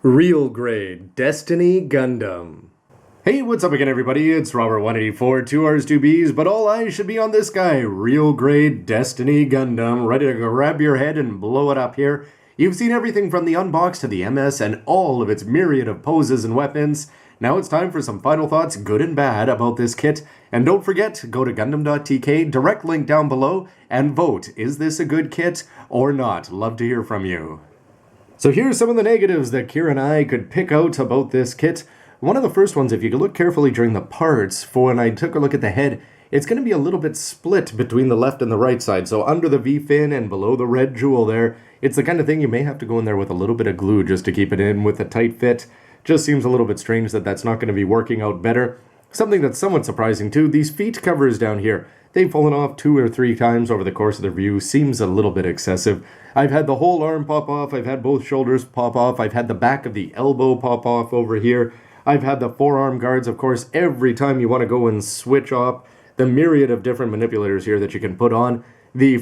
Real Grade Destiny Gundam. Hey, what's up again, everybody? It's Robert184, 2Rs, 2Bs, but all eyes should be on this guy, Real Grade Destiny Gundam, ready to grab your head and blow it up here. You've seen everything from the unbox to the MS and all of its myriad of poses and weapons. Now it's time for some final thoughts, good and bad, about this kit. And don't forget, go to gundam.tk, direct link down below, and vote. Is this a good kit or not? Love to hear from you. So here's some of the negatives that Kira and I could pick out about this kit. One of the first ones, if you look carefully during the parts, for when I took a look at the head, it's going to be a little bit split between the left and the right side. So under the V-fin and below the red jewel there, it's the kind of thing you may have to go in there with a little bit of glue just to keep it in with a tight fit. Just seems a little bit strange that that's not going to be working out better. Something that's somewhat surprising too, these feet covers down here. They've fallen off 2 or 3 times over the course of the review. Seems a little bit excessive. I've had the whole arm pop off. I've had both shoulders pop off. I've had the back of the elbow pop off over here. I've had the forearm guards. Of course, every time you want to go and switch off the myriad of different manipulators here that you can put on, the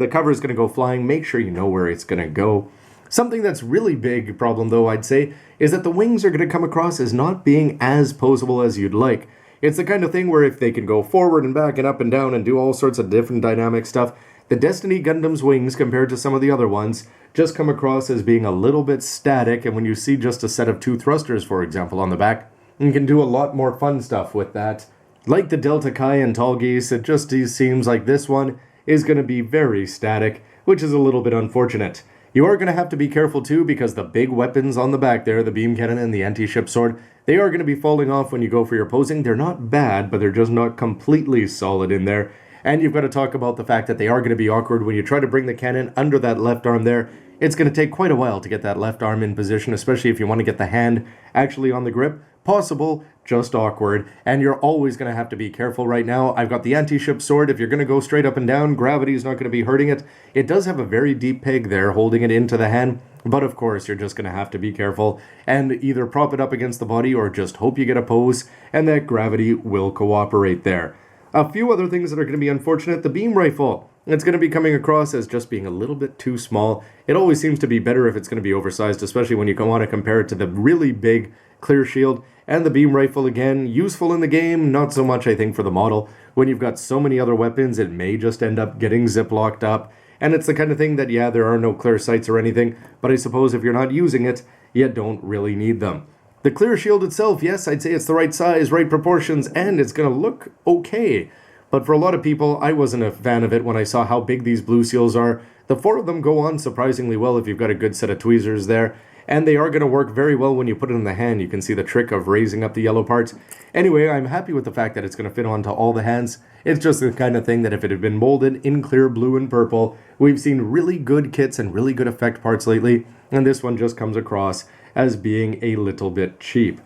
cover is going to go flying. Make sure you know where it's going to go. Something that's really big problem, though, I'd say, is that the wings are going to come across as not being as posable as you'd like. It's the kind of thing where if they can go forward and back and up and down and do all sorts of different dynamic stuff, the Destiny Gundam's wings, compared to some of the other ones, just come across as being a little bit static, and when you see just a set of 2 thrusters, for example, on the back, you can do a lot more fun stuff with that. Like the Delta Kai and Tallgeese, it just seems like this one is going to be very static, which is a little bit unfortunate. You are going to have to be careful too, because the big weapons on the back there, the beam cannon and the anti-ship sword, they are going to be falling off when you go for your posing. They're not bad, but they're just not completely solid in there. And you've got to talk about the fact that they are going to be awkward when you try to bring the cannon under that left arm there. It's going to take quite a while to get that left arm in position, especially if you want to get the hand actually on the grip. Possible, just awkward, and you're always going to have to be careful right now. I've got the anti-ship sword. If you're going to go straight up and down, gravity is not going to be hurting it. It does have a very deep peg there holding it into the hand, but of course you're just going to have to be careful and either prop it up against the body or just hope you get a pose and that gravity will cooperate there. A few other things that are going to be unfortunate. The beam rifle. It's going to be coming across as just being a little bit too small. It always seems to be better if it's going to be oversized, especially when you want to compare it to the really big clear shield. And the beam rifle, again, useful in the game, not so much, I think, for the model. When you've got so many other weapons, it may just end up getting zip-locked up. And it's the kind of thing that, yeah, there are no clear sights or anything, but I suppose if you're not using it, you don't really need them. The clear shield itself, yes, I'd say it's the right size, right proportions, and it's going to look okay. But for a lot of people, I wasn't a fan of it when I saw how big these blue seals are. The 4 of them go on surprisingly well if you've got a good set of tweezers there. And they are going to work very well when you put it in the hand. You can see the trick of raising up the yellow parts. Anyway, I'm happy with the fact that it's going to fit onto all the hands. It's just the kind of thing that if it had been molded in clear blue and purple, we've seen really good kits and really good effect parts lately. And this one just comes across as being a little bit cheap.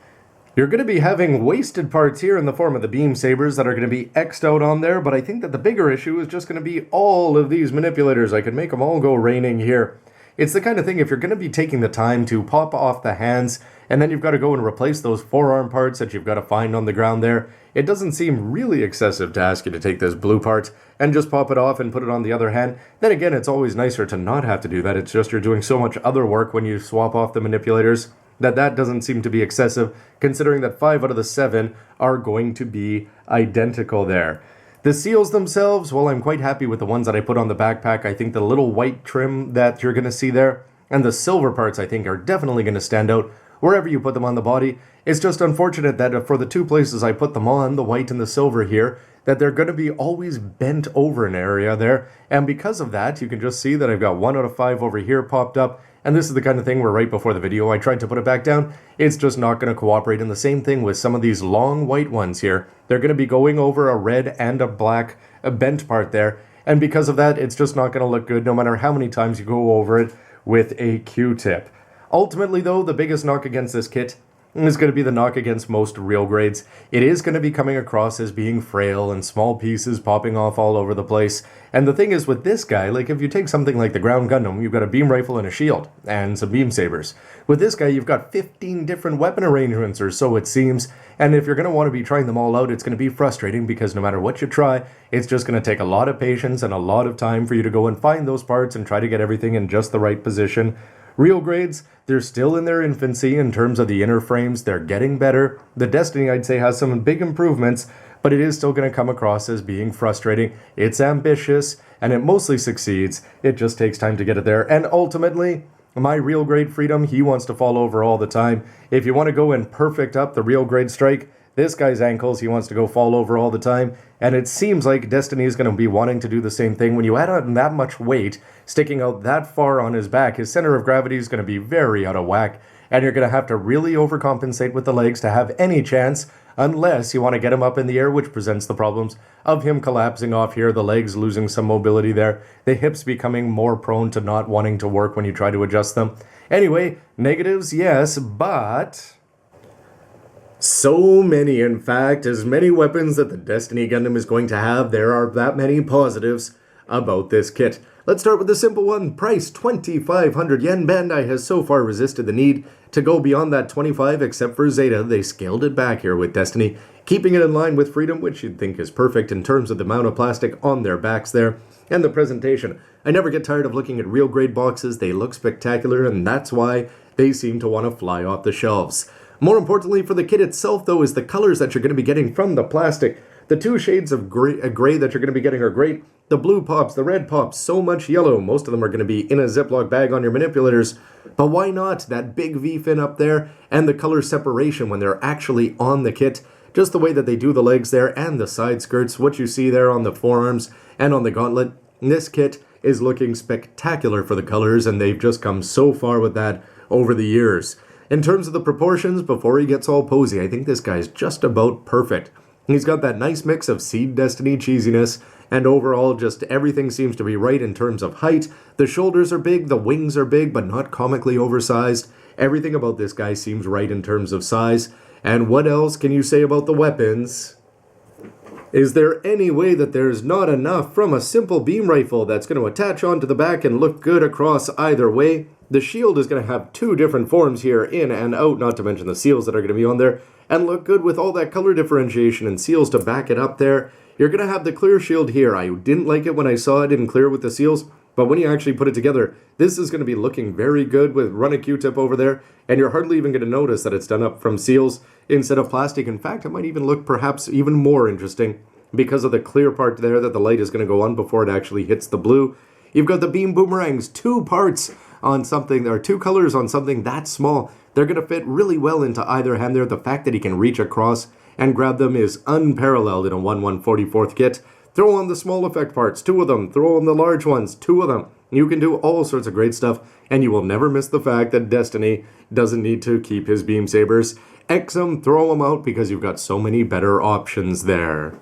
You're going to be having wasted parts here in the form of the beam sabers that are going to be X'd out on there, but I think that the bigger issue is just going to be all of these manipulators. I could make them all go raining here. It's the kind of thing, if you're going to be taking the time to pop off the hands, and then you've got to go and replace those forearm parts that you've got to find on the ground there, it doesn't seem really excessive to ask you to take this blue part and just pop it off and put it on the other hand. Then again, it's always nicer to not have to do that. It's just you're doing so much other work when you swap off the manipulators that doesn't seem to be excessive, considering that 5 out of the 7 are going to be identical there. The seals themselves, well, I'm quite happy with the ones that I put on the backpack. I think the little white trim that you're going to see there, and the silver parts, I think, are definitely going to stand out wherever you put them on the body. It's just unfortunate that for the 2 places I put them on, the white and the silver here, that they're going to be always bent over an area there. And because of that, you can just see that I've got 1 out of 5 over here popped up. And this is the kind of thing where right before the video I tried to put it back down. It's just not going to cooperate. And the same thing with some of these long white ones here. They're going to be going over a red and a black bent part there. And because of that, it's just not going to look good no matter how many times you go over it with a Q-tip. Ultimately, though, the biggest knock against this kit is going to be the knock against most real grades. It is going to be coming across as being frail and small pieces popping off all over the place. And the thing is with this guy, like if you take something like the Ground Gundam, you've got a beam rifle and a shield and some beam sabers. With this guy, you've got 15 different weapon arrangements, or so it seems. And if you're going to want to be trying them all out, it's going to be frustrating because no matter what you try, it's just going to take a lot of patience and a lot of time for you to go and find those parts and try to get everything in just the right position. Real grades, they're still in their infancy in terms of the inner frames. They're getting better. The Destiny, I'd say, has some big improvements, but it is still going to come across as being frustrating. It's ambitious, and it mostly succeeds. It just takes time to get it there. And ultimately, my real grade Freedom, he wants to fall over all the time. If you want to go and perfect up the real grade Strike, this guy's ankles, he wants to go fall over all the time. And it seems like Destiny is going to be wanting to do the same thing. When you add on that much weight, sticking out that far on his back, his center of gravity is going to be very out of whack. And you're going to have to really overcompensate with the legs to have any chance, unless you want to get him up in the air, which presents the problems of him collapsing off here, the legs losing some mobility there, the hips becoming more prone to not wanting to work when you try to adjust them. Anyway, negatives, yes, but so many, in fact, as many weapons that the Destiny Gundam is going to have, there are that many positives about this kit. Let's start with the simple one. Price 2,500 yen. Bandai has so far resisted the need to go beyond that 25, except for Zeta. They scaled it back here with Destiny, keeping it in line with Freedom, which you'd think is perfect in terms of the amount of plastic on their backs there, and the presentation. I never get tired of looking at real grade boxes. They look spectacular, and that's why they seem to want to fly off the shelves. More importantly for the kit itself, though, is the colors that you're going to be getting from the plastic. The two shades of gray that you're going to be getting are great. The blue pops, the red pops, so much yellow. Most of them are going to be in a Ziploc bag on your manipulators. But why not that big V-fin up there and the color separation when they're actually on the kit? Just the way that they do the legs there and the side skirts, what you see there on the forearms and on the gauntlet. This kit is looking spectacular for the colors, and they've just come so far with that over the years. In terms of the proportions, before he gets all posy, I think this guy's just about perfect. He's got that nice mix of Seed Destiny cheesiness, and overall just everything seems to be right in terms of height. The shoulders are big, the wings are big, but not comically oversized. Everything about this guy seems right in terms of size. And what else can you say about the weapons? Is there any way that there's not enough from a simple beam rifle that's going to attach onto the back and look good across either way? The shield is going to have two different forms here, in and out, not to mention the seals that are going to be on there, and look good with all that color differentiation and seals to back it up there. You're going to have the clear shield here. I didn't like it when I saw it in clear with the seals, but when you actually put it together, this is going to be looking very good with run a Q-tip over there, and you're hardly even going to notice that it's done up from seals instead of plastic. In fact, it might even look perhaps even more interesting because of the clear part there that the light is going to go on before it actually hits the blue. You've got the beam boomerangs, two parts on something, or two colors on something that small. They're going to fit really well into either hand there. The fact that he can reach across and grab them is unparalleled in a 1/144th kit. Throw on the small effect parts, two of them. Throw on the large ones, two of them. You can do all sorts of great stuff, and you will never miss the fact that Destiny doesn't need to keep his beam sabers. X them, throw them out, because you've got so many better options there.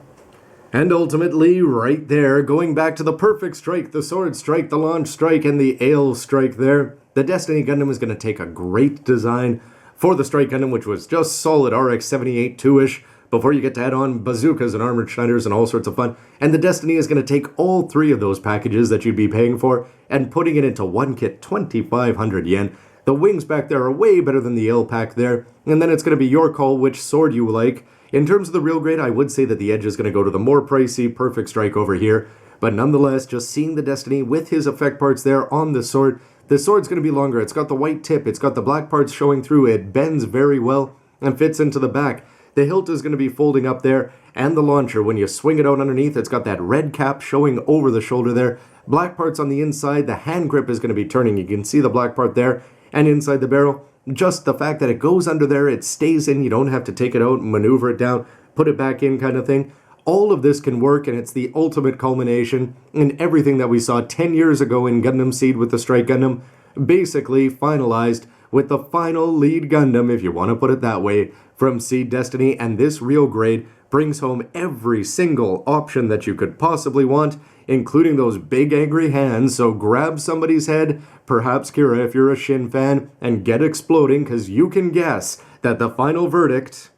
And ultimately, right there, going back to the perfect strike, the sword strike, the launch strike, and the ale strike there, the Destiny Gundam is going to take a great design for the Strike Gundam, which was just solid RX-78 2-ish, before you get to add on bazookas and armored Schneiders and all sorts of fun. And the Destiny is going to take all three of those packages that you'd be paying for and putting it into one kit, 2,500 yen. The wings back there are way better than the ale pack there, and then it's going to be your call which sword you like. In terms of the real grade, I would say that the edge is going to go to the more pricey Perfect Strike over here, but nonetheless, just seeing the Destiny with his effect parts there on the sword's going to be longer. It's got the white tip, it's got the black parts showing through, it bends very well and fits into the back. The hilt is going to be folding up there, and the launcher, when you swing it out underneath, it's got that red cap showing over the shoulder there. Black parts on the inside, the hand grip is going to be turning. You can see the black part there, and inside the barrel. Just the fact that it goes under there, it stays in, you don't have to take it out and maneuver it down, put it back in kind of thing. All of this can work, and it's the ultimate culmination in everything that we saw 10 years ago in Gundam Seed with the Strike Gundam, basically finalized with the final lead Gundam, if you want to put it that way, from Seed Destiny. And this real grade brings home every single option that you could possibly want, including those big angry hands. So grab somebody's head, perhaps Kira if you're a Shinn fan, and get exploding, because you can guess that the final verdict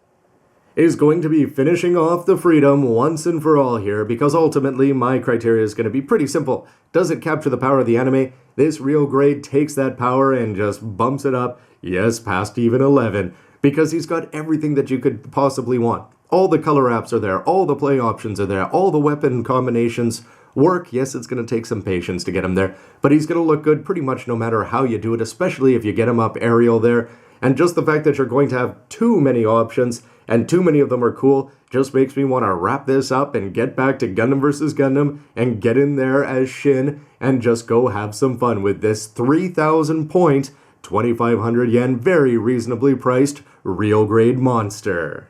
is going to be finishing off the Freedom once and for all here, because ultimately my criteria is going to be pretty simple. Does it capture the power of the anime? This real grade takes that power and just bumps it up, yes, past even 11, because he's got everything that you could possibly want. All the color apps are there, all the play options are there, all the weapon combinations work. Yes, it's going to take some patience to get him there, but he's going to look good pretty much no matter how you do it, especially if you get him up aerial there. And just the fact that you're going to have too many options, and too many of them are cool, just makes me want to wrap this up and get back to Gundam vs. Gundam and get in there as Shinn and just go have some fun with this 3,000 point, 2,500 yen, very reasonably priced, real grade monster.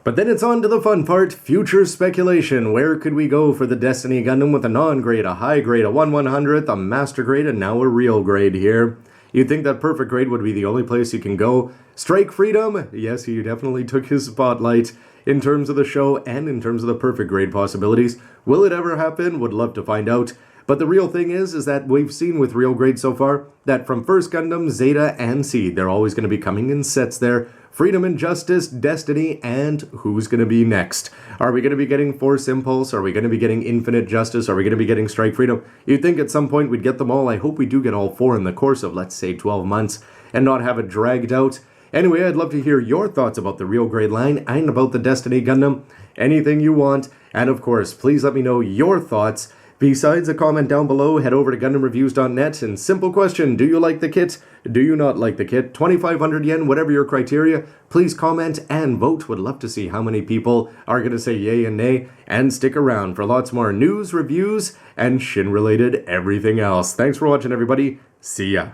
But then it's on to the fun part, future speculation. Where could we go for the Destiny Gundam with a non-grade, a high grade, a 1/100th, a master grade, and now a real grade here? You'd think that perfect grade would be the only place you can go. Strike Freedom, yes, he definitely took his spotlight in terms of the show and in terms of the perfect grade possibilities. Will it ever happen? Would love to find out. But the real thing is that we've seen with real grade so far that from First Gundam, Zeta, and Seed, they're always going to be coming in sets there. Freedom and Justice, Destiny, and who's going to be next? Are we going to be getting Force Impulse? Are we going to be getting Infinite Justice? Are we going to be getting Strike Freedom? You'd think at some point we'd get them all. I hope we do get all 4 in the course of, let's say, 12 months and not have it dragged out. Anyway, I'd love to hear your thoughts about the real grade line and about the Destiny Gundam. Anything you want. And of course, please let me know your thoughts. Besides a comment down below, head over to GundamReviews.net and simple question, do you like the kit? Do you not like the kit? 2,500 yen, whatever your criteria, please comment and vote. Would love to see how many people are going to say yay and nay, and stick around for lots more news, reviews, and Shinn related everything else. Thanks for watching, everybody. See ya.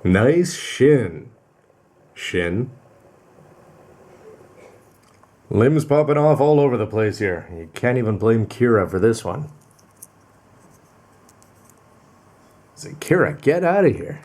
Nice Shinn. Shinn. Limbs popping off all over the place here. You can't even blame Kira for this one. Say, Kira, get out of here.